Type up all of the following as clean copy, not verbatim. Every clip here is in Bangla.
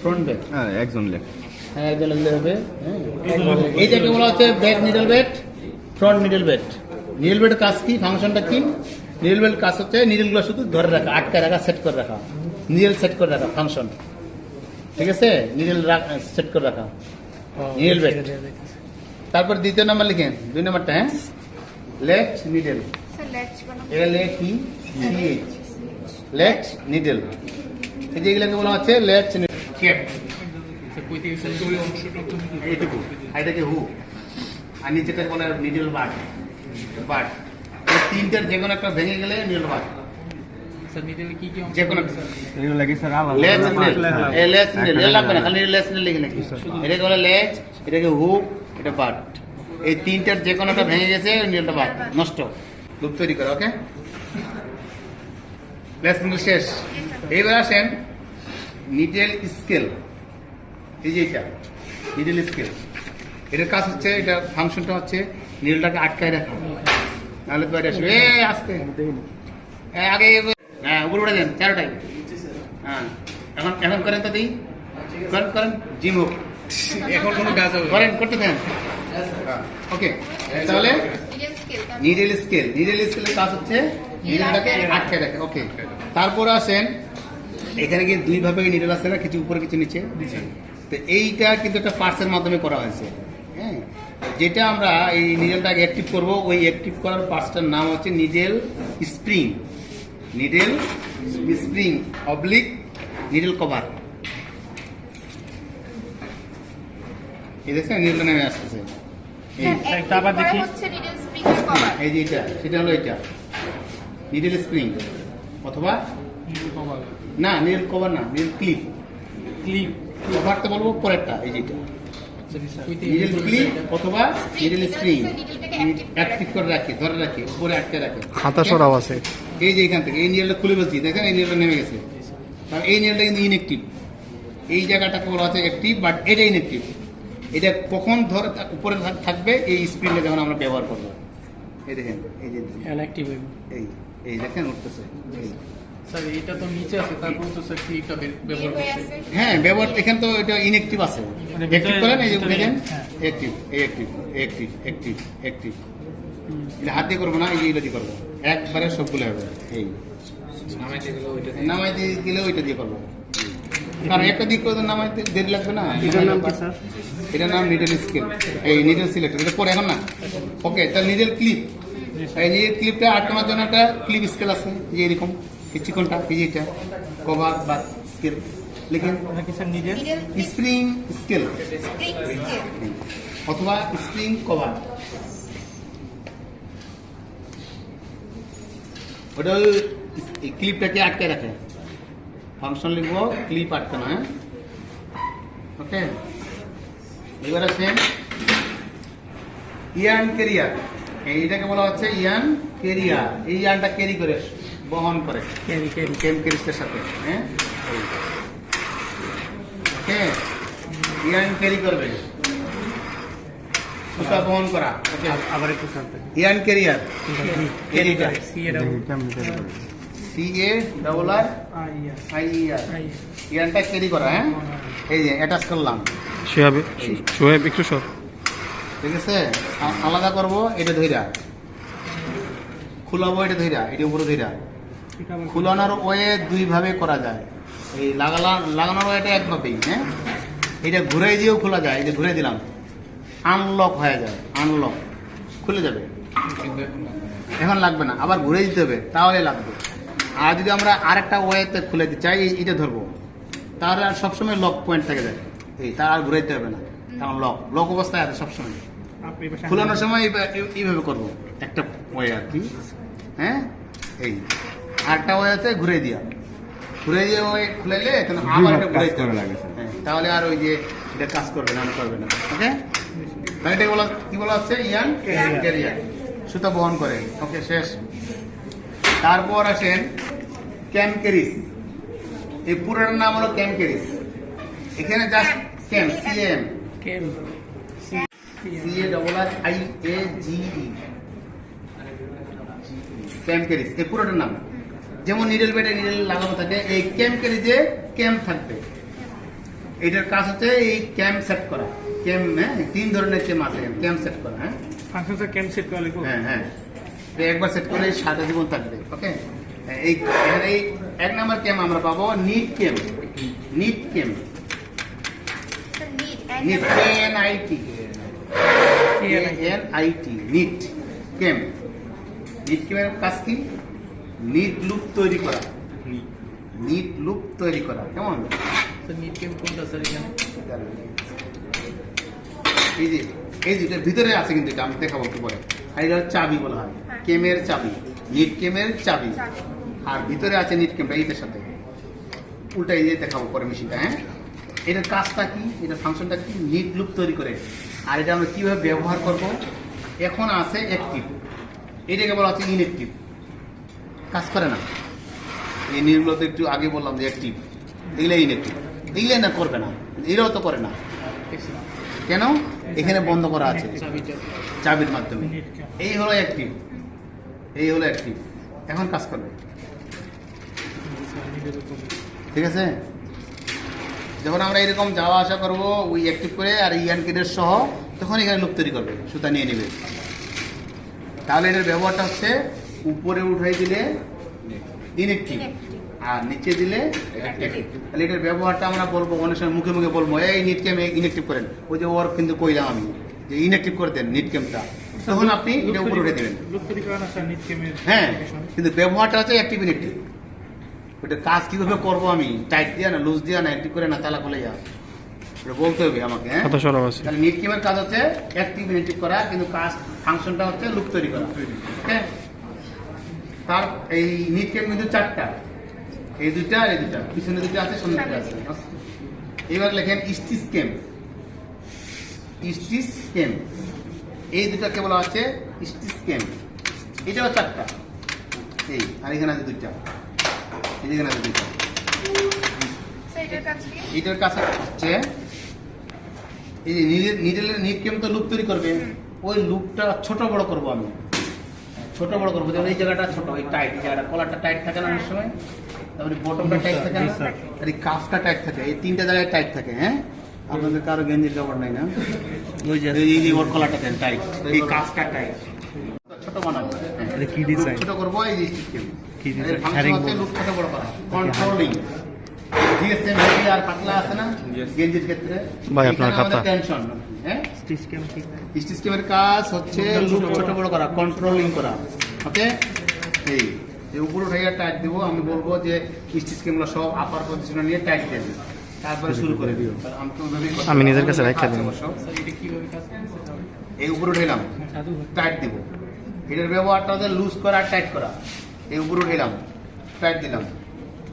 ফ্রন্ট ব্যাক হ্যাঁ একজন লেখ হ্যাঁ একজন লাগলে হবে। এইটাকে বলা হচ্ছে back needle bed, front needle bed. Needle বেডের কাজ কি, ফাংশনটা কি? নিডল বেড কাজ হচ্ছে নিডলগুলো শুধু ধরে রাখা, আটকায় রাখা, সেট করে রাখা, নিডল সেট করে রাখা ফাংশন, ঠিক আছে? নিডল সেট করে রাখা নিডল বেড। তারপর দ্বিতীয় নাম্বার লিখেন, 2 নাম্বারটা, হ্যাঁ লেফট নিডল, লেফট নিডল। এই যেগুলোকে বলা হচ্ছে লেফট নিডল। এইটুকু এটাকে হু, আর নিচেটা বলে নিডল বাট। বাট তিনটার যে কোনো একটা ভেঙে গেলে নিডল বাট। যে কোনো লাগবে না, খালি লেস নিডল লিখে নাকি। এটাকে বলে লেজ, এটাকে হুক, এটা বাট। এই তিনটার যে কোনো একটা ভেঙে গেছে নিডলটা বাট, নষ্ট, লুপ তৈরি করে। ওকে, লেস নিডল শেষ। এইবার আসেন নিডল স্কেল। এই যে এটা নিডল স্কেল, এটার কাজ হচ্ছে, এটা ফাংশনটা হচ্ছে নিডলটাকে আটকায় রাখা, নাহলে তো এটা আসবে আসতে আগে। হ্যাঁ উপরে উঠে দেন চারোটাই। হ্যাঁ এখন এখন করেন তো দিই, করেন জিম হোক, এখন কোনো কাজ করেন, করতে দেন। ওকে, তাহলে নিডল স্কেল, নিডল স্কেলের কাজ হচ্ছে নিডলটাকে আটকায় রাখে। ওকে, তারপর আসেন এখানে কি দুই ভাবে নিডল আছে না, কিছু উপরে কিছু নিচে। তো এইটা কিন্তু একটা পার্টসের মাধ্যমে করা হয়েছে। হ্যাঁ, যেটা আমরা এই নিডলটাকে অ্যাক্টিভ করব, ওই অ্যাক্টিভ করার পার্টসটার নাম হচ্ছে needle spring. Needle spring oblique needle cover. এই দেখছেন নিডলটা নেমে আসতেছে। এই যে এটা, সেটা হলো এটা নিডল স্প্রিং, অথবা না নিডল কভার না, নিডল ক্লিপ। কভার তো বলবো পরেরটা, এই যেটা নিডল ক্লিপ অথবা নিডল স্প্রিং অ্যাক্টিভ করে রাখে, ধরে রাখে, উপরে আটকে রাখে। খাতা সরাও আছে। এই যে এখান থেকে এই নিডলটা খুলে বলছি, দেখেন এই নিডলটা নেমে গেছে, কারণ এই নিডলটা কিন্তু ইনঅ্যাক্টিভ। এই জায়গাটাকে বলা হচ্ছে অ্যাক্টিভ, বাট এটা ইনঅ্যাক্টিভ। এটা কখন ধরে উপরে থাকবে, এই স্প্রিংটা যখন আমরা ব্যবহার করবো। এই দেখেন, এই যে এই এই দেখেন উঠতেছে। এটা তো নিচে আছে, তারপর তো স্যার ক্লিপটা ব্যবহার করছে। হ্যাঁ ব্যবহার, এখান তো এটা ইনঅ্যাক্টিভ আছে। অ্যাক্টিভ করেন, এই যে দেখেন active, active active active active. এটা হাত দিয়ে করবো না, এই যে এটা দিয়ে করবো, একবারে সবগুলো হবে। এই নামাই দিয়ে গেলে ওইটা দিয়ে করবো, কারণ একটা দিক করে নামাইতে দেরি লাগবে না। এটার নাম নিডল স্কেল, এই নিডল সিলেক্টর। এটা পরে এখন না। ওকে, তাহলে নিডল ক্লিপ, এই নিডল ক্লিপটা আটকানোর জন্য একটা ক্লিপ স্কেল আছে, যে এরকম চিকনটা, এই যে এটা কভার বা স্কেল লিখেন, স্প্রিং স্কেল অথবা স্প্রিং কভার। ওটা এই ক্লিপটাকে আটকে রাখে, ফাংশন লিখবো ক্লিপ আটকানো। হ্যাঁ ওকে, এবার আছে ইয়ান ক্যারিয়ার। এইটাকে বলা হচ্ছে ইয়ান ক্যারিয়ার। এই ইয়ানটা ক্যারি করে, বহন করে, ক্যারিস্টের সাথে। হ্যাঁ ওকে, ইয়ান ক্যারি করবে, সুতা বহন করা। ওকে, আবার একটু ইয়ান ক্যারিয়ার, ক্যারিটা CARRIER, ইয়ানটা ক্যারি করা। হ্যাঁ, এই যে অ্যাটাচ করলাম, একটু সব ঠিক আছে। আলাদা করবো, এটা ধইরা খুলাবো, এটা ধইরা, এটা উপরে ধইরা। খুলানোর ওয়ে দুই ভাবে করা যায়, এই লাগানোর ওয়েটা একভাবেই। হ্যাঁ, এটা ঘুরে দিয়েও খোলা যায়, এই যে ঘুরে দিলাম, আনলক হয়ে যায়, আনলক খুলে যাবে। এখন লাগবে না, আবার ঘুরে দিতে হবে, তাহলে লাগবে। আর যদি আমরা আরেকটা ওয়েতে খুলে দিতে চাই, এইটা ধরবো, তাহলে আর সবসময় লক পয়েন্ট থেকে যায়, এই তার আর ঘুরে দিতে হবে না, কারণ লক অবস্থায় আছে সবসময়। খোলানোর সময় এইভাবে করবো, একটা ওয়ে আর কি। হ্যাঁ, এই আরেকটা ওয়ে আছে ঘুরে দিয়ে ওই খুলাইলে আবার এটা ঘুরে দিতে হবে, তাহলে আর ওই যে এটা কাজ করবে না, করবে না। ওকে, তাহলে এটা কি বলা হচ্ছে ইয়ান ক্যারিয়ার, সুতা বহন করে। ওকে, শেষ। তারপর আসেন ক্যাম ক্যারিস। এই পুরোটার নাম হলো ক্যাম ক্যারিস। এখানে জাস্ট ক্যাম, CARRIAGE, ক্যাম ক্যারিস, এই পুরোটার নাম। যেমন নিডল বেডে নিডল লাগানো থাকে, এই ক্যাম ক্যারিজে ক্যাম থাকবে। এটার কাজ হচ্ছে এই ক্যাম সেট করা। ক্যাম, হ্যাঁ, 3 ধরনের ক্যাম আছে, ক্যাম সেট করা। হ্যাঁ ফাংশনটা ক্যাম সেট করা লাগবে। হ্যাঁ হ্যাঁ, তো একবার সেট করলে সারা জীবন থাকবে। ওকে, এই এখানে এই 1 নাম্বার ক্যাম আমরা পাবো নিট ক্যাম। নিট ক্যাম, নিট এনআইটি, এনআইটি, নিট ক্যাম। নিট ক্যামের কাজ কি? নিট লুপ তৈরি করা। নিট লুপ তৈরি করা কেমন? তো নিট ক্যাম কোনটা স্যার এখানে? এই যে এই যেটা ভিতরে আছে, কিন্তু এটা আমি দেখাবো একটু পরে। আর এটা চাবি বলা হয়, কেমের চাবি, নিট কেমের চাবি। আর ভিতরে আছে নিট কেমটা এইটার সাথে, উল্টা এই যে দেখাবো পরে মেশিনটা। হ্যাঁ, এটার কাজটা কি, এটার ফাংশনটা কি? নিট লুপ তৈরি করে। আর এটা আমরা কিভাবে ব্যবহার করব? এখন আছে অ্যাক্টিভ, এটাকে বলা হচ্ছে ইনঅ্যাক্টিভ, কাজ করে না। এই নিটগুলো তো একটু আগে বললাম যে অ্যাক্টিভ, এগুলো ইনঅ্যাক্টিভ, এগুলো না করবে না, এরাও তো করে না। কেন? এখানে বন্ধ করা আছে চাবির মাধ্যমে। এই হলো অ্যাক্টিভ, এই হলো অ্যাক্টিভ, এখন কাজ করবে। ঠিক আছে, যখন আমরা এরকম যাওয়া আসা করবো ওই অ্যাক্টিভ করে আর ইয়ান কেডের সহ, তখন এখানে লুপ তৈরি করবে, সুতা নিয়ে নেবে। তাহলে এটার ব্যবহারটা হচ্ছে উপরে উঠাই দিলে ইনঅ্যাক্টিভ আর নিচে দিলে অ্যাক্টিভ। তাহলে এটার ব্যবহারটা আমরা বলবো, অনেক সময় মুখে মুখে বলবো এই নিট ক্যাম ইনঅ্যাক্টিভ করেন। ওই যে ওর কিন্তু কইলাম আমি যে ইনঅ্যাক্টিভ করে দেন নিট ক্যামটা, তখন আপনি এটা উপরে উঠে দেবেন। লুপ তৈরি করা না স্যার নিট ক্যামের? হ্যাঁ, কিন্তু ব্যবহারটা হচ্ছে অ্যাক্টিভ ইনঅ্যাক্টিভ। ওটা কাজ কিভাবে করবো আমি, টাইট দিয়া না, লুজ দিয়া না, অ্যাক্টিভ করে না, তালা খুলে যা, এটা বলতে হবে আমাকে। হ্যাঁ, কত সরব আছে? তাহলে নিট ক্যামের কাজ হচ্ছে অ্যাক্টিভ ইনঅ্যাক্টিভ করা, কিন্তু কাজ ফাংশনটা হচ্ছে লুপ তৈরি করা। হ্যাঁ, তার এই নিট ক্যাম কিন্তু 4টা, এই দুইটা আর এই দুইটা, পিছনে দুইটা আছে, সামনে দুইটা আছে। এবার লেখেন স্টিচ ক্যাম। স্টিচ ক্যাম, এই দুটাকে বলা হচ্ছে স্টিচ ক্যাম। এটাও 4টা, এই আর এখানে আছে দুইটা, এখানে আছে দুইটা। এটার কাছে হচ্ছে এই যে নিডেলের নিট ক্যাম তো লুপ তৈরি করবে, ওই লুপটা ছোট বড় করবো আমি, ছোট বড় করবো। যেমন এই জায়গাটা ছোট, এই টাইট জায়গাটা, কলারটা টাইট থাকে না অনেক সময়, তারপরে বটমটা টাইট থাকে না, আর এই কাফটা টাইট থাকে, এই 3টা জায়গায় টাইট থাকে। হ্যাঁ, আপনাদের কারো গেঞ্জির কাপড় নাই না, ওই যে ওর কলারটা দেন টাইট, এই কাফটা টাইট, ছোট বানাবো। কি ডিজাইন? ছোট করবো এই যে স্টিচ কি ক্যাম, ডিজাইন? ফাংশন হচ্ছে লুপ ছোট বড় করা, কন্ট্রোলিং। জিএসএম আর পাতলা আছে না গেঞ্জির ক্ষেত্রে, ভাই আপনার খাতা টেনশন। হ্যাঁ, স্টিচ ক্যাম কি? স্টিচ ক্যামের কাজ হচ্ছে লুপ ছোট বড় করা, কন্ট্রোলিং করা। ওকে, এই যে উপরে উঠাইয়া টাইট দিব, আমি বলবো যে স্টিচ ক্যামগুলো সব আপার পজিশনে নিয়ে টাইট দিয়ে দিই, তারপরে শুরু করে দিও। আমি নিজের কাছে রাখা দিই। স্যার এটা কিভাবে কাজ করছে তাহলে? এই উপরে উঠাইলাম, টাইট দিব। এটার ব্যবহারটা হচ্ছে লুজ করা আর টাইট করা। এই উপরে উঠাইলাম, টাইট দিলাম,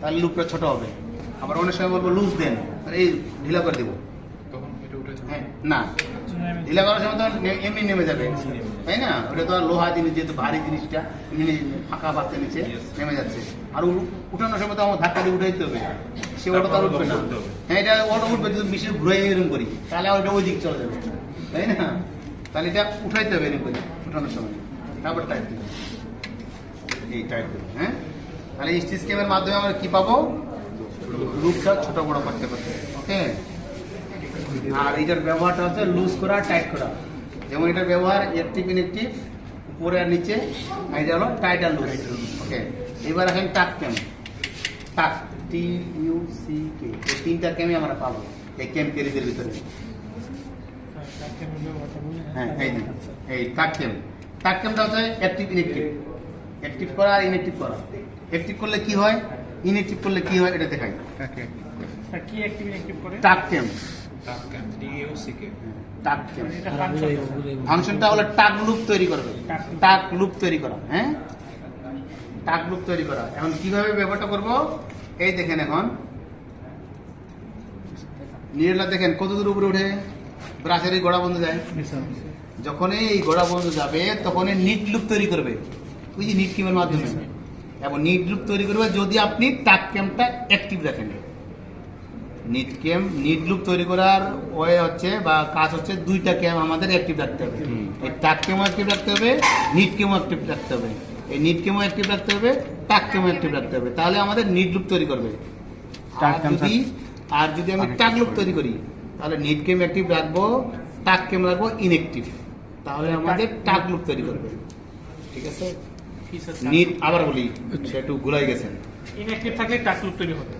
তাহলে লুপটা ছোট হবে। আবার অনেক সময় বলবো লুজ দেন, এই ঢিলা করে দিব। তখন এটা উঠে যাবে? হ্যাঁ, না, ঢিলা করার সময় তো এমনি নেমে যাবে, তাই না? ওটা তো আর লোহা জিনিস, যেহেতু ভারী জিনিসটা এমনি ফাঁকা পাচ্ছে নিচে নেমে যাচ্ছে। আর উঠানোর সময় তো আমার ধাক্কা দিয়ে উঠে দিতে হবে, সে ওটা তো আর উঠবে না। হ্যাঁ, এটা ওটা উঠবে যদি মেশিন ঘুরাই এরকম করি, তাহলে ওটা ওই দিক চলে যাবে, তাই না? তাহলে এটা উঠাইতে হবে এরকম করে উঠানোর সময়, তারপর টাইট দেবে, এই টাইট দেবে। হ্যাঁ, তাহলে স্টিচ ক্যামের মাধ্যমে আমরা কি পাবো? লুপটা ছোট বড় করতে পারবে। ওকে, আর এটার ব্যবহারটা হচ্ছে লুজ করা, টাইট করা। যেমন এটার ব্যবহার অ্যাক্টিভ ইনঅ্যাক্টিভ, উপরে আর নিচে, আর এটা হলো টাইট আর লুজ। ওকে, এবার এখন টাক ক্যাম। টাক, TUCK, এই 3টা ক্যামই আমরা পাবো এই ক্যাম ক্যারিজের ভিতরে। হ্যাঁ, এই টাক ক্যাম। টাক ক্যামটা হচ্ছে অ্যাক্টিভ ইনঅ্যাক্টিভ, অ্যাক্টিভ করা আর ইনঅ্যাক্টিভ করা। অ্যাক্টিভ করলে কি হয়, ইনঅ্যাক্টিভ করলে কি হয়, এটা দেখাই। স্যার কি অ্যাক্টিভ ইনঅ্যাক্টিভ করে? টাক ক্যাম, টাক ক্যাম, DUCK। টাক ক্যাম এটা ফাংশন। ফাংশনটা হলো টাক লুপ তৈরি করবে, টাক লুপ তৈরি করা। হ্যাঁ, টাক লুপ তৈরি করা। এখন কিভাবে ব্যবহারটা করব, এই দেখেন, এখন নিডেলটা দেখেন কত দূর উপরে উঠে, ব্রাশের এই গোড়া বন্ধ যায়। যখনই এই গোড়া বন্ধ যাবে, তখনই নিট লুপ তৈরি করবে, ওই যে নিট ক্যামের মাধ্যমে। এবং নিট লুপ তৈরি করবে যদি আপনি টাক ক্যামটা অ্যাক্টিভ রাখেন। নিট লুপ তৈরি করার ওয়ে হচ্ছে বা কাজ হচ্ছে 2টা ক্যাম আমাদের অ্যাক্টিভ রাখতে হবে। এই টাক ক্যামও অ্যাক্টিভ রাখতে হবে, নিট ক্যামও অ্যাক্টিভ রাখতে হবে। এই নিট ক্যামও অ্যাক্টিভ রাখতে হবে, টাক ক্যামও অ্যাক্টিভ রাখতে হবে, তাহলে আমাদের নিট লুপ তৈরি করবে। আর যদি আমি টাক লুপ তৈরি করি তাহলে নিট কেম অ্যাক্টিভ রাখবো, টাক কেম রাখবো ইনঅ্যাক্টিভ, তাহলে আমাদের টাক লুপ তৈরি করবে। ঠিক আছে, নিট আবার বলি, একটু গুলাই গেছেন। ইনঅ্যাক্টিভ থাকলে টাক লুপ তৈরি হবে।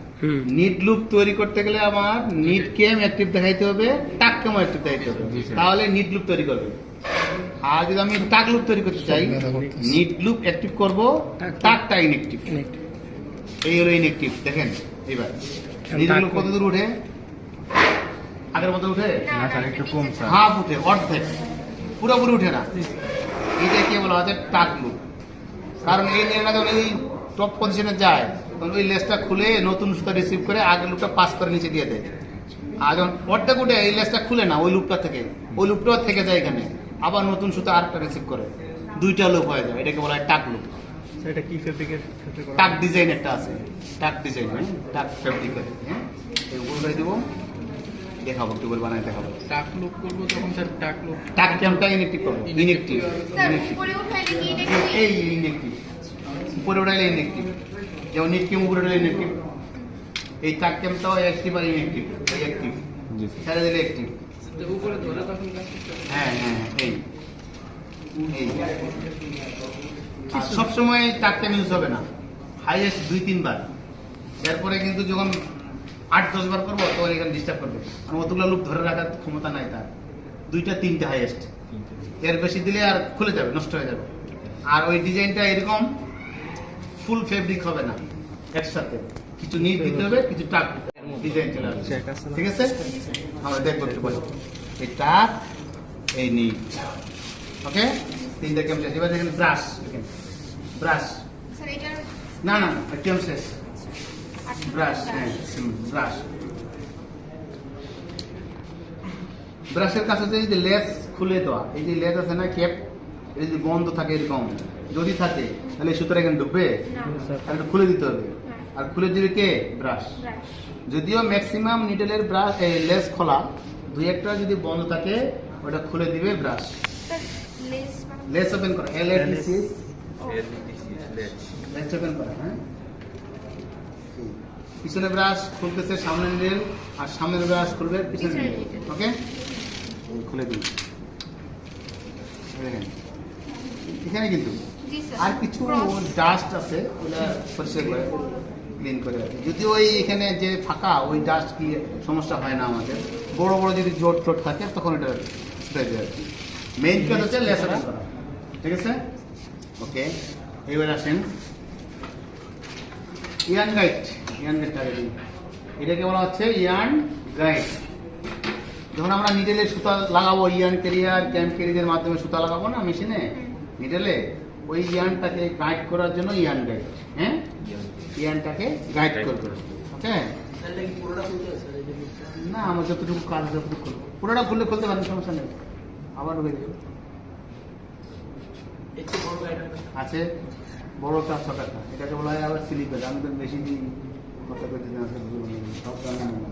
নিট লুপ তৈরি করতে গেলে আমার নিট কেম অ্যাক্টিভ দেখাইতে হবে, টাক কেম অ্যাক্টিভ দেখাইতে হবে, তাহলে নিট লুপ তৈরি করবে। আর যদি আমি টাক লুপ তৈরি করতে চাই, নিট লুপ অ্যাক্টিভ করব, টাকটা ইনঅ্যাক্টিভ। এই হলো ইনঅ্যাক্টিভ। দেখেন এবার নিট লুপ কত দূর উঠে, আগের মতো উঠে না স্যার একটু কম স্যার। হাফ উঠে, অর্ধেক, পুরোপুরি উঠে না। এটা কি বলা হচ্ছে টাক লুপ। কারণ এই নিয়ে যখন এই টপ পজিশনে যায় তখন ওই লেসটা খুলে নতুন সুতা রিসিভ করে আগের লুপটা পাস করে নিচে দিয়ে দেয়। আর যখন অর্ধেক উঠে এই লেসটা খুলে না ওই লুপটা থেকে, ওই লুপটাও থেকে যায় এখানে, আবার নতুন সুতা আরেকটা রিসিভ করে, দুইটা লুপ হয়ে যায়। এটাকে বলা হয় টাক লুপ। এটা কি ফেব্রিকের ক্ষেত্রে করা? টাক ডিজাইন একটা আছে, টাক ডিজাইন, টাক ফেব্রিক করে। হ্যাঁ, এই উপর করে দেবো, দেখাবো একটু করে বানাই দেখাবো। টাক লুপ করবো তখন স্যার টাক লুপ টাক ক্যামটা ইনঅ্যাক্টিভ করবো, ইনঅ্যাক্টিভ, স্যার উপরে উঠাইলে কি এটা কি এই ইনঅ্যাক্টিভ, উপরে উঠাইলে ইনঅ্যাক্টিভ, যেমন নিট কেম উপরে উঠাইলে ইনঅ্যাক্টিভ। এই টাক ক্যামটাও অ্যাক্টিভ আর ইনঅ্যাক্টিভ, এই অ্যাক্টিভ, ছেড়ে দিলে অ্যাক্টিভ। উপরে ধরে তখন কাজ করতে হবে। হ্যাঁ হ্যাঁ, এই এই আর সবসময় টাক ক্যাম ইউজ হবে না, হাইয়েস্ট 2-3 বার। এরপরে কিন্তু যখন 8-10 বার করবো তখন এখানে ডিস্টার্ব করবে, কারণ অতগুলো লুপ ধরে রাখার ক্ষমতা নাই তার। 2-3টে হাইয়েস্ট, এর বেশি দিলে আর খুলে যাবে, নষ্ট হয়ে যাবে। আর ওই ডিজাইনটা এরকম ফুল ফেব্রিক হবে না, একসাথে কিছু নিট দিতে হবে, কিছু টাক ডিজাইন চলে আসবে। ঠিক আছে, আমরা দেখবো একটু বলি। এই টাক, এই নিট, ওকে, তিনটা কেমন শেষ। এবার দেখেন ব্রাশ, দেখেন ব্রাশ, স্যার এটা না না কেমন শেষ, ব্রাশ, হ্যাঁ ব্রাশ। ব্রাশের কাছে যে এই যে লেস খুলে দেওয়া, এই যে লেস আছে না ক্যাপ, এই যদি বন্ধ থাকে এরকম যদি থাকে তাহলে সুতরাং এখানে ঢুকবে, তাহলে খুলে দিতে হবে। আর খুলে দিবে কে? ব্রাশ। ব্রাশ যদিও ম্যাক্সিমাম নিডেলের ব্রাশ লেস খোলা, 2-1টা যদি বন্ধ থাকে ওটা খুলে দিবে brush. Sir less less open করা, LATC, লেস ওপেন করা। হ্যাঁ, পিছনে ব্রাশ খুলতেছে সামনে নিডেল, আর সামনের ব্রাশ খুলবে পিছনে নিডেল। ওকে, খুলে দিন। দেখেন এখানে কিন্তু জি স্যার আর কিছু ডাস্ট আছে, ওটা পরিষ্কার করে ক্লিন করে রাখি। যদি ওই এখানে যে ফাঁকা ওই ডাস্ট কি সমস্যা হয় না আমাদের, বড় বড় যদি জোট টোট থাকে তখন এটা স্প্রে দেওয়া আর কি। মেইন কাজ হচ্ছে লেস ওপেন করা। ঠিক আছে, ওকে। এবার আসেন ইয়ার্ন গাইড। ইয়ার্ন গাইডটা আগে দিই। এটাকে বলা হচ্ছে ইয়ার্ন গাইড। যখন আমরা নিডেলে সুতা লাগাবো, ইয়ার্ন ক্যারিয়ার, ক্যাম্প ক্যারিয়ারের মাধ্যমে সুতা লাগাবো না মেশিনে, নিডেলে ওই ইয়ার্নটাকে গাইড করার জন্য ইয়ার্ন গাইড। হ্যাঁ, ইয়ার্নটাকে গাইড করবে। ওকে, না আমার যতটুকু কাজ যতটুকু করবো, পুরোটা খুললে খুলতে পারেন, সমস্যা নেই। আবার ঢুকে দেবে আছে বড় কাজ, ছোট কাজ, এটাকে বলা হয় আবার স্লিপ গাইড। আমি তো বেশি দিন কথা করতে না, সব জানেন না,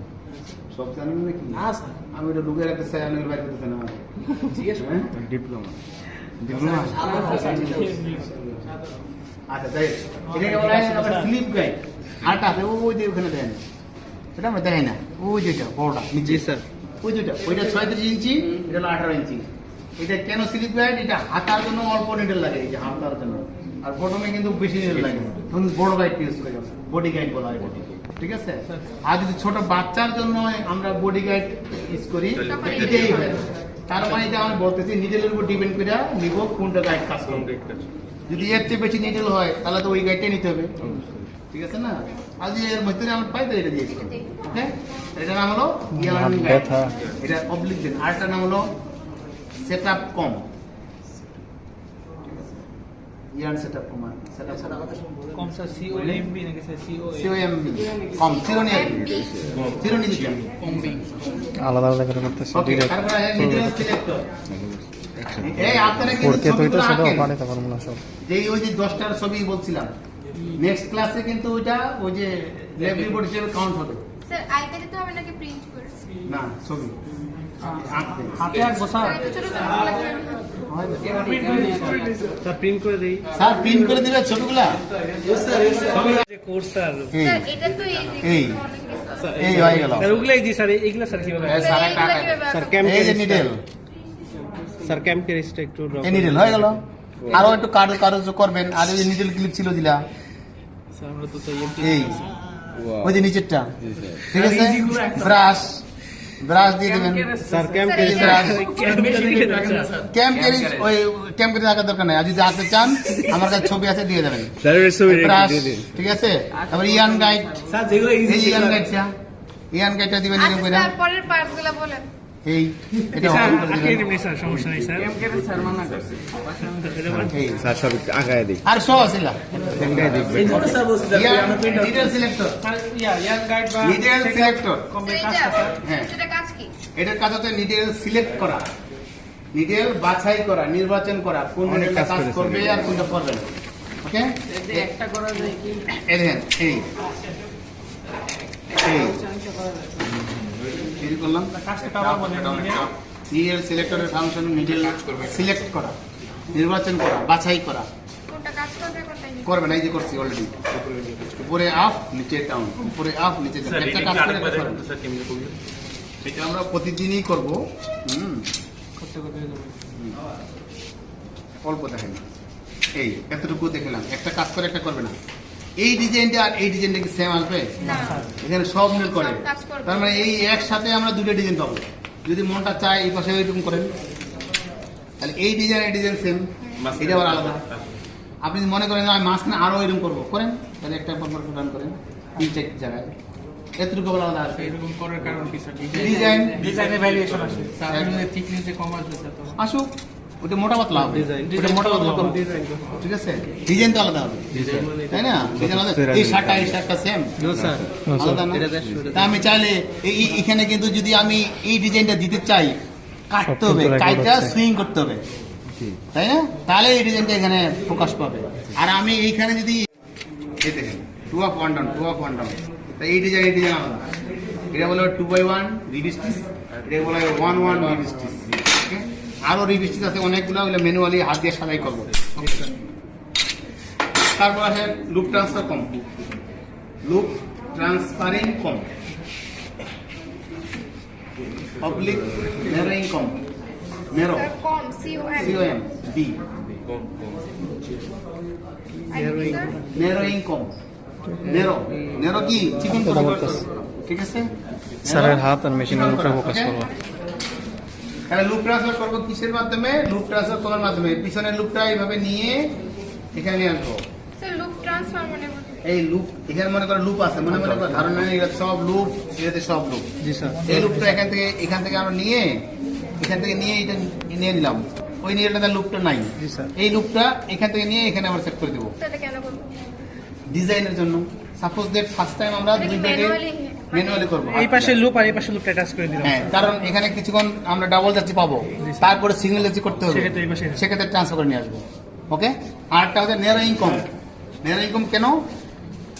সব জানেন নাকি? আমি ওটা ঢুকে রাখতে চাই, আমি বাইর করতেছি না। ডিপ্লোমা। ডিপ্লোমা, আচ্ছা তাই এটাকে বলা হয় আবার স্লিপ গাইড। আরটা আছে ওই যে ওখানে দেন, সেটা আমরা দেখাই না, ওই যেটা বড়টা নিচে স্যার, ওই যেটা, ওইটা 36 ইঞ্চি, এটা হলো 18 ইঞ্চি। এটা কেন স্লিপ গাইড? এটা হাতার জন্য অল্প নিডেল লাগে, এই যে হাতার জন্য, আর বটমে কিন্তু বেশি নিডেল লাগে, তখন বড় গাইড ইউজ করে, বডি গাইড বলা হয়। ঠিক আছে, আর যদি ছোট বাচ্চার জন্য আমরা বডি গাইড ইউজ করি, এটাই হয়। তার মানে এটা আমি বলতেছি নিডেলের উপর ডিপেন্ড করে নিব কোনটা গাইড কাজ করবে। যদি এর চেয়ে বেশি নিডেল হয় তাহলে তো ওই গাইডটাই নিতে হবে। ঠিক আছে না, আর যে এর মধ্যে আমরা পাই তো এটা দিয়েছি। ওকে, এটার নাম হলো ইয়ার্ন গাইড, এটা অবলিক দেন। আরেকটার নাম হলো সেটআপ কম, ইয়ার্ন সেটআপ কম, সেটআপ কম স্যার COMB নাকি স্যার COMB কম, চিরুনি আর কি, চিরুনি দিতে কমবি আলাদা আলাদা করে করতেছি। ওকে। তারপরে নিডেল সিলেক্টর, এই আপনারা কি পড়তে তো এটা সেটা ছবিগুলো বানাতে পারবো না সব। যেই ওই যে 10টার ছবি বলছিলাম, নেক্সট ক্লাসে কিন্তু ওইটা ওই যে ল্যাব রিপোর্ট হিসেবে কাউন্ট হবে স্যার আইতে দিতে হবে নাকি প্রিন্ট করে? না, ছবি আঁকতে হাতে আর বসা স্যার এটা ছোট ছোট লাগে হয় না। স্যার প্রিন্ট করে দেই। স্যার প্রিন্ট করে দিবে ছবিগুলা। যে কোর্স স্যার এই স্যার এটা তো এই এই। অনেক কিছু আচ্ছা এই হয়ে গেল স্যার ওগুলাই দি স্যার এইগুলা স্যার কিভাবে এই স্যার একটা এইগুলা কিভাবে স্যার আঁকবো? ক্যাম্প এই যে নিডেল, স্যার ক্যাম্প কেরিসটা একটু draw এই নিডেল হয়ে গেল। আরো একটু কারো করবেন, আর ওই নিডেল ক্লিপ ছিল দিলা, স্যার আমরা তো চাই এই ওই যে নিচেরটা, ঠিক আছে। ব্রাশ দিয়ে দেবেন। স্যার ক্যাম্প এই যে ব্রাশ স্যার ক্যাম্প কেরিজ, ওই ক্যাম্প কেরিজ আঁকার দরকার নেই, আর যদি আঁকতে চান আমার কাছে ছবি আছে দিয়ে দেবেন। ব্রাশ, ঠিক আছে। তারপর ইয়ান গাইড, এই যে ইয়ান গাইডটা, ইয়ান গাইডটা দিবেন এরকম আচ্ছা করে। স্যার পরের পার্টসগুলো বলেন। এই এটা স্যার অন করে আঁকিয়ে দিবেন। দিবেন স্যার, সমস্যা নাই স্যার। স্যার মানা করছে এই স্যার সব আগায় দিই আর সব আছে না এই জন্য স্যার বলছি যে আমরা প্রিন্ট ডিটেল সিলেক্টর, ইয়ার গাইড বা ডিটেল সিলেক্টর। হ্যাঁ। সেটা কাজ কি? এটার কাজ হচ্ছে নিডেল সিলেক্ট করা, নিডেল বাছাই করা, নির্বাচন করা, কোন নিডেলটা কাজ করবে আর কোনটা করবে না। ওকে, একটা করা যায় কি এই দেখেন, এই এই করলাম। নিডেল সিলেক্টরের ফাংশন নিডেল সিলেক্ট করা, নির্বাচন করা, বাছাই করা, কোনটা কাজ করবে কোনটা নিবে? করবে না। এই যে করছি অলরেডি, উপরে আপ নিচে ডাউন, উপরে আপ নিচে ডাউন, একটা কাজ করে একটা করবে। এটা আমরা প্রতিদিনই করবো। অল্প দেখেন, এই এতটুকু দেখলাম, একটা কাজ করে একটা করবে না। এই ডিজাইনটা আর এই ডিজাইনটা কি সেম আসবে? না। এখানে সব মিল করে, সব কাজ করবে। তার মানে এই একসাথে আমরা দুটো ডিজাইন পাবো। যদি মনটা চায় এই পাশে এরকম করেন, তাহলে এই ডিজাইন সেম, এটা আবার আলাদা। আপনি যদি মনে করেন আমি মাঝখানে আরো এরকম করবো, করেন, তাহলে একটা পর রান করেন তিন চারটি জায়গায়, এতটুকু আবার আলাদা আসবে। এরকম করার কারণ কি স্যার ডিজাইন ডিজাইনের ভ্যারিয়েশন আসে স্যার আপনাদের থিকনেসে কম আসবে স্যার তো আসুক, ওটা মোটা পাতলা হবে, ওটা মোটা পাতলা করবো, ঠিক আছে। ডিজাইন তো আলাদা হবে, তাই না? ডিজাইন আলাদা। এই শার্টটা সেম স্যার আলাদা না? তা আমি চাইলে এখানে কিন্তু যদি আমি এই ডিজাইনটা দিতে চাই, কাটতে হবে, সব কিন্তু কাইটা record হচ্ছে। সুইং করতে হবে, তাই না? তাহলে এই ডিজাইনটা এখানে প্রকাশ পাবে। আর আমি এইখানে যদি এই দেখেন 2 of 1 down, 2 of 1 down, তাই এই ডিজাইন আলাদা। এটা বলে 2/1 রিভিস্টিস, এটা বলে 1/1 রিভিস্টিস। ওকে, আরো রিভিস্টিস আছে অনেকগুলো, ওগুলো ম্যানুয়ালি হাত দিয়ে সাজাই করবো। তারপর আছে লুপ ট্রান্সফার কম, লুপ ট্রান্সফারিং কম, পাবলিক নেরোইং কম, নেরো স্যার কম COM COM B, আর কি স্যার? নেরোইং কম, নেরো কি চিকন কথা করে, বলতেছে। ঠিক আছে। স্যারের হাত আর মেশিনের উপরে ফোকাস Okay? করবো। তাহলে লুপ ট্রান্সফার করবো কিসের মাধ্যমে? লুপ ট্রান্সফার করার মাধ্যমে। পিছনের লুপটা এইভাবে নিয়ে এখানে নিয়ে আসবো। স্যার লুপ ট্রান্সফার মানে বলতে এই লুপ, এখানে মনে করো লুপ আছে, মনে করো ধারণা নেই, এটা সব লুপ, এটাতে সব লুপ। জি স্যার। এই লুপটা এখান থেকে আমরা নিয়ে এটা নিয়ে নিলাম, ওই নিয়ে লুপটা নাই। জি স্যার। এই লুপটা এখান থেকে নিয়ে এখানে আমরা সেট করে দেবো সেটা কেন করব? ডিজাইনের জন্য। সাপোজ দ্যাট ফার্স্ট টাইম আমরা এটা কি দুইটাকে ম্যানুয়ালি করবো। এই পাশে লুপ আর এই পাশে লুপটা টাচ করে দিলাম। হ্যাঁ, কারণ এখানে কিছুক্ষণ আমরা ডাবল যাচ্ছি পাবো, তারপরে সিঙ্গেল যাচ্ছি করতে হবে, সেক্ষেত্রে এই পাশে- সেক্ষেত্রে ট্রান্সফার করে নিয়ে আসবো। ওকে, আরেকটা হচ্ছে নেরো ইনকম। নেরো ইনকম কেন?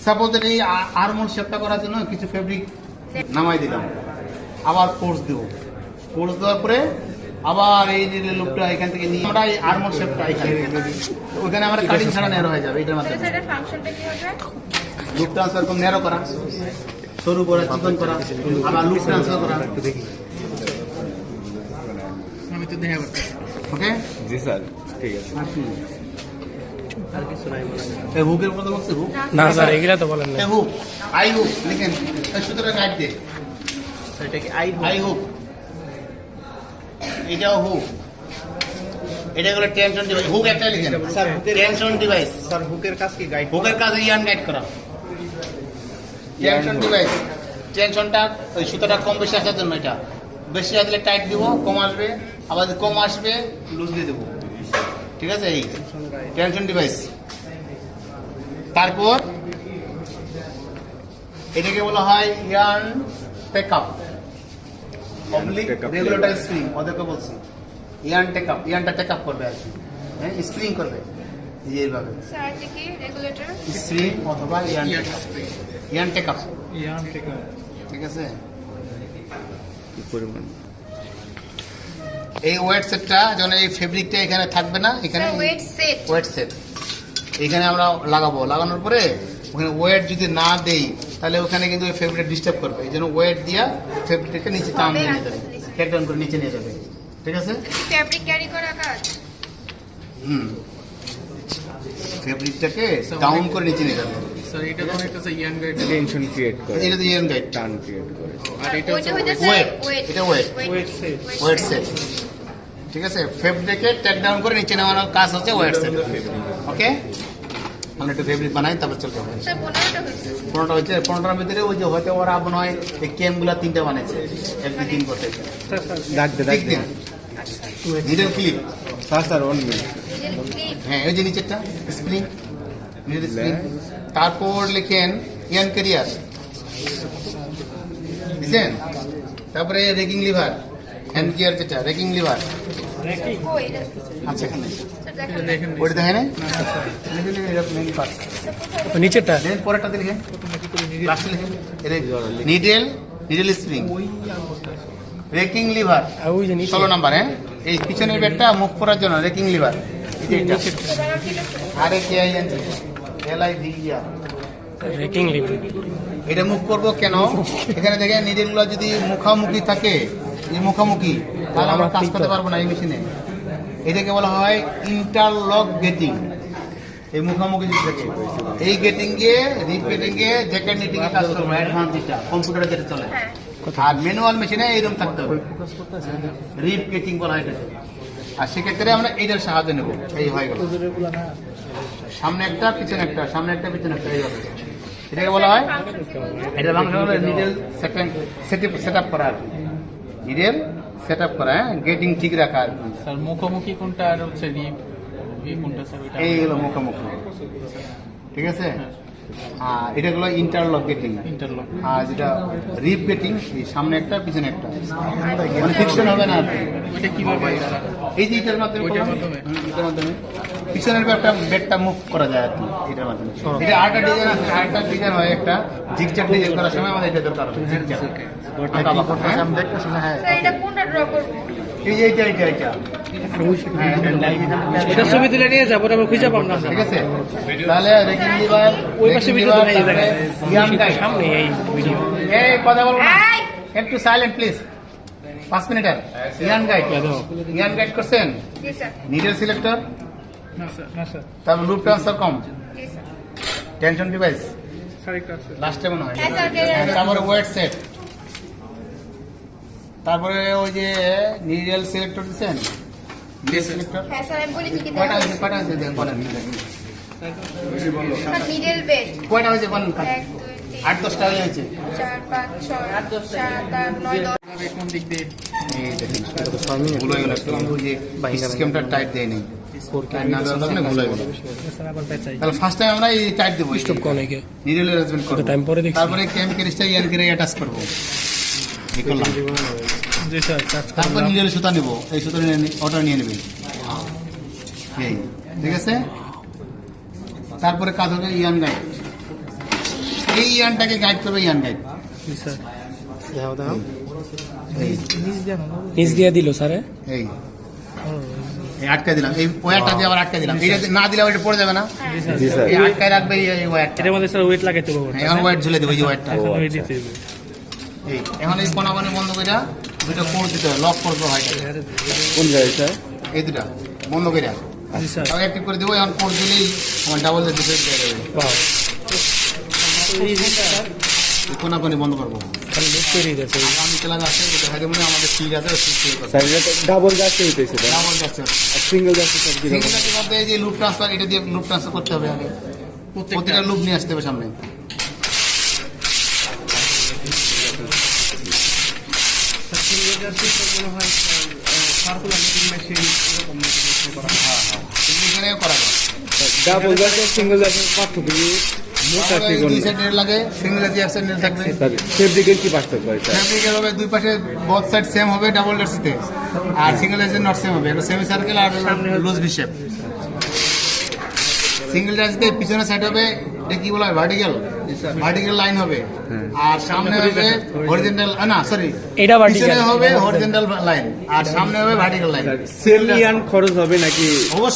সাপোজ এই আর্মল শেপটা করার জন্য কিছু ফেব্রিক নামাই দিলাম, আবার ফোর্স দেবো, ফোর্স দেওয়ার পরে আবার এই যে লুপটা এখান থেকে নিয়ে আমরা এই আর্মল শেপটা এখানে ওখানে আমরা কাটিং ছাড়া নেরো হয়ে যাবে। এটার তাহলে মাধ্যমে স্যার এর ফাংশনটা কি হবে? লুপ ট্রান্সফার কম নেরো করা, সরু করা, চিকন করা, আবার লুপ ট্রান্সফার করা। আমি তো দেখা করতেছি ওকে, জি স্যার ঠিক আছে এই হুকের কথা বলছে, হুক, না স্যার এগুলা তো বলেন না। এই হুক, আই হুক লিখেন, এই সূত্রটা গাইড দে, এটা কি আই হুক, এটাও হুক, এটা হলো টেনশন ডিভাইস। হুক একটা লিখেন স্যার, টেনশন ডিভাইস। স্যার হুকের কাজ কি গাইড হুকের কাজ ইয়ান গাইড করা, টেনশন ডিভাইস। টেনশনটা ওই সুতোটা কম বেশি আসার জন্য, এটা বেশি আসলে টাইট দিব, কম আসবে, আবার যদি কম আসবে লুজ দিয়ে দেবো, ঠিক আছে। এই টেনশন ডিভাইস। তারপর এটাকে বলা হয় yarn take up, public regulator spring, ওদেরকে বলছি ইয়ার্ন টেকআপ। ইয়ার্নটা টেকআপ করবে আর কি, হ্যাঁ, স্প্রিং করবে, এই যে এইভাবে স্যার এটা কি রেগুলেটর? স্প্রিং অথবা ইয়ার্ন টেকআপ, ঠিক আছে। কি পরিমাণ এই ওয়েট সেটটা যখন এই ফেব্রিকটা এখানে থাকবে না, এখানে sir weight set. Weight set এখানে আমরা লাগাবো, লাগানোর পরে ওখানে ওয়েট যদি না দেই তাহলে ওখানে কিন্তু ওই ফেব্রিক ডিস্টার্ব করবে, এই জন্য ওয়েট দিয়া ফেব্রিকটা নিচে টান দিয়ে নিয়ে যাবে, টেক ডাউন করে নিচে নিয়ে যাবে। ঠিক আছে? ফ্যাব্রিক ক্যারি করা কাজ। ফেব্রিকটাকে ডাউন করে নিচে নিয়ে যাবে। স্যার এটা তো হইতেছে ইয়াং গাইড, টেনশন ক্রিয়েট করে, এটা তো ইয়ান গাইড, টান ক্রিয়েট করে। আর এটা ওইটা হচ্ছে হইতেছে ওয়েট, ওয়েট। এটা ওয়েট, ওয়েট সেট। ঠিক আছে? ফেব্রিকে টেক ডাউন করে নিচে নেওয়ানোর কাজ হচ্ছে ওয়েট সেট। ওকে, আমরা একটু ফেব্রিক বানাই, তারপর চলতে হবে। স্যার 15টা হয়েছে। 15টা হচ্ছে, 15টার ভিতরে ওই যে হয়তো ওরা মনে হয় এই ক্যামগুলো 3টা বানাইছে, এক দুই তিন করতে। ডাক দে, ডাক ঠিক দে। দিন, নিডল ক্লিপ। Sir 1 minute. নিজের ক্লিপ। হ্যাঁ, ওই যে নিচেরটা স্প্রিং, নিডল স্প্রিং। তারপর লিখেন ইয়ান ক্যারিয়ার, বুঝছেন? তারপরে রেকিং লিভার, হ্যান্ড গিয়ার যেটা রেকিং লিভার ও এটা। আচ্ছা, এখানে স্যার দেখেন। দেখেন ওইটা দেখেন না, এটা মেইন পার্ট। তো নিচেরটা দেন পরেরটাতে লিখেন, লাস্টে লিখেন নিডেল, নিডেল স্প্রিং, রেকিং লিভার, আর ওই যে নিচে 16 নাম্বার। হ্যাঁ, এই পিছনের ব্যাগটা মুভ করার জন্য রেকিং লিভার। আরে K I N L I V yeah, wrecking leave. এটা মুভ করবো কেন? এখানে দেখেন নিডেলগুলো যদি মুখামুখি থাকে, এই মুখামুখি, তাহলে আমরা কাজ করতে পারবো না এই মেশিনে। এটাকে বলা হয় ইন্টারলক গেটিং। এই মুখামুখি যদি থাকে, এই গেটিং এ, রিপ গেটিং এ, জ্যাকেট নিটিং এ কাজ করবো, অ্যাডভান্স যেটা কম্পিউটারে যেটা চলে। হ্যাঁ। আর ম্যানুয়াল মেশিনে এইরকম থাকতে হবে, রিপ গেটিং বলা হয় এটাকে। আর সেক্ষেত্রে আমরা এইটার সাহায্য নেব। এই হয়ে গেল, সামনে একটা পিছনে একটা, সামনে একটা পিছনে একটা, এইভাবে এটাকে বলা হয়। এটা বাংলা হলো নিডেল সেট আপ করা আর কি, নিডেল সেট আপ করা, হ্যাঁ, গেটিং ঠিক রাখা আর কি। স্যার মুখোমুখি কোনটা আর হচ্ছে রিপ কোনটা স্যার ওইটা? এই হলো মুখোমুখি। ঠিক আছে? আর এটা হলো ইন্টারলক গেটিং। ইন্টারলক। আর যেটা রিপ গেটিং, এই সামনে একটা পিছনে একটা, মানে ফিকশন হবে না আর কি। ওইটা কিভাবে? এই যে এটার মাধ্যমে ওইটার করলাম। মাধ্যমে? এটার মাধ্যমে পিছনের বেডটা মুভ করা যায় আর কি, এটার মাধ্যমে। এটা আরেকটা ডিজাইন আছে, আরেকটা ডিজাইন হয় একটা জিগজ্যাগ ডিজাইন করার সময় আমাদের এটা দরকার হবে, জিগজ্যাগ। আমি দেখতেছি না, হ্যাঁ, স্যার এটা কোনটা ড্র করব? এই যে এইটা এইটা এইটা, হ্যাঁ, এটা ছবি তুলে নিয়ে যাবো, তারপর খুঁজে পাবো না। ঠিক আছে? তাহলে রেকিং লিভার, ওই পাশে ভিডিও তো নেই, ইয়ান গাইড। সামনে এই ভিডিও। এই কথা বলবো না, এই! একটু সাইলেন্ট প্লিজ। 5 মিনিটের ইয়ান গাইড, ইয়ান গাইড করছেন, জি স্যার। নিডেল সিলেক্টর, না স্যার, না স্যার, তারপর লুপ ট্রান্সফার কম, জি স্যার। টেনশন ডিভাইস স্যার একটা আছে। লাস্টে মনে হয়। হ্যাঁ, স্যার, কে- তারপরে ওয়েট সেট, তারপরে ওই যে নিডেল সিলেক্টর দিচ্ছেন, নিডেল সিলেক্টর হ্যাঁ স্যার, আমি বলি কি কি কয়টা দেওয়া হয়েছে, কয়টা হয়েছে দেন বলেন। Sir needle bed. কয়টা হয়েছে বলেন। 1 2 3 8-10টা হয়েছে। 4 5 6 7 8 9 10। কোন দিক দিয়ে? এই দেখেন, ভুল হয়ে গেল একটু, ওই যে সিস্টেমটা টাইট দেয় নেই, টাইট না দেওয়ার কারণে ভুল হয়ে গেল। স্যার আবার পেঁচাই। তাহলে ফার্স্ট টাইম আমরা এই টাইট দেবো, স্টপ কোন একে নিডেল অ্যারেঞ্জমেন্ট করব, টাইম পরে দেখছি। তারপরে ক্যাম কেরিসটা ইয়ান করে অ্যাটাচ করব, এই করলাম। জি স্যার, কাজ তারপর নিডেল সুতা নিব, এই সুতা নিয়ে অর্ডার নিয়ে নেবেন, এই ঠিক আছে। তারপরে কাজ হবে ইয়ান গাইড, এই ইয়ানটাকে গাইড করবে ইয়ান গাইড। জি স্যার, দাও দাও। এই নিচ দিয়ে দিল স্যার। এই এই আটকে দিলাম, এই ওয়্যারটা দিয়ে আবার আটকে দিলাম, এটা না দিলে ওইটা পড়ে যাবে না, জি স্যার। এই আটকায় রাখবে এই ওয়্যারটা। এটার মধ্যে স্যার ওয়েট লাগাইতে পারবো। এখন ওয়্যার ঝুলে দেবো, এই যে ওয়্যারটা। ওয়েট দিতে হবে। এই এখন এই কোনাবানি বন্ধ করে দুটো কোড দিতে হবে, লক করতে হয় এটাকে। কোন জায়গায় স্যার? এই দুটা বন্ধ করে জি স্যার, তাকে অ্যাক্টিভ করে দেবো। এখন কোড দিলেই আমার ডাবল ডিফেক্ট দিয়ে দেবে, বাহ, এই কোনাবানি বন্ধ করবো। তাহলে লুক করে দিয়েছে। আমি ক্লাস আছে, যেটা হাতে মনে আমাদের ফিল্ড আছে, ফিল্ড করবো। স্যার এটা ডাবল যাচ্ছে হইতেছে স্যার। ডাবল যাচ্ছে, আর সিঙ্গেল যাচ্ছে স্যার কি রকম? সিঙ্গেলের মধ্যে এই যে লুপ ট্রান্সফার, এটা দিয়ে লুপ ট্রান্সফার করতে হবে আগে, প্রতিটা লুপ নিয়ে আসতে হবে সামনে। এখানেও করা যায়। ডাবল যাচ্ছে সিঙ্গেল যাচ্ছে পার্থক্য কি? মোটা আমাদের চিকন দুই সাইড নেট লাগে, সিঙ্গেল আছে এক সাইড নেট থাকবে। স্যার ফেব্রিকের কি পার্থক্য হয় স্যার? ফ্যাব্রিকের হবে দুই পাশে বোথ সাইড সেম হবে ডাবল জার্সিতে, আর সিঙ্গেল জার্সি নট সেম হবে, সেমি সার্কেল আর লুজ ভি শেপ। সিঙ্গেল জার্সিতে পিছনের সাইড হবে, এটা কি বলা হয়, ভার্টিক্যাল, ভার্টিক্যাল লাইন হবে, আর সামনে হবে হরিজন্টাল, না সরি, এটা vertical। পিছনে হবে হরিজন্টাল লাইন আর সামনে হবে ভার্টিক্যাল লাইন। সেম ইয়ান খরচ হবে নাকি? অবশ্যই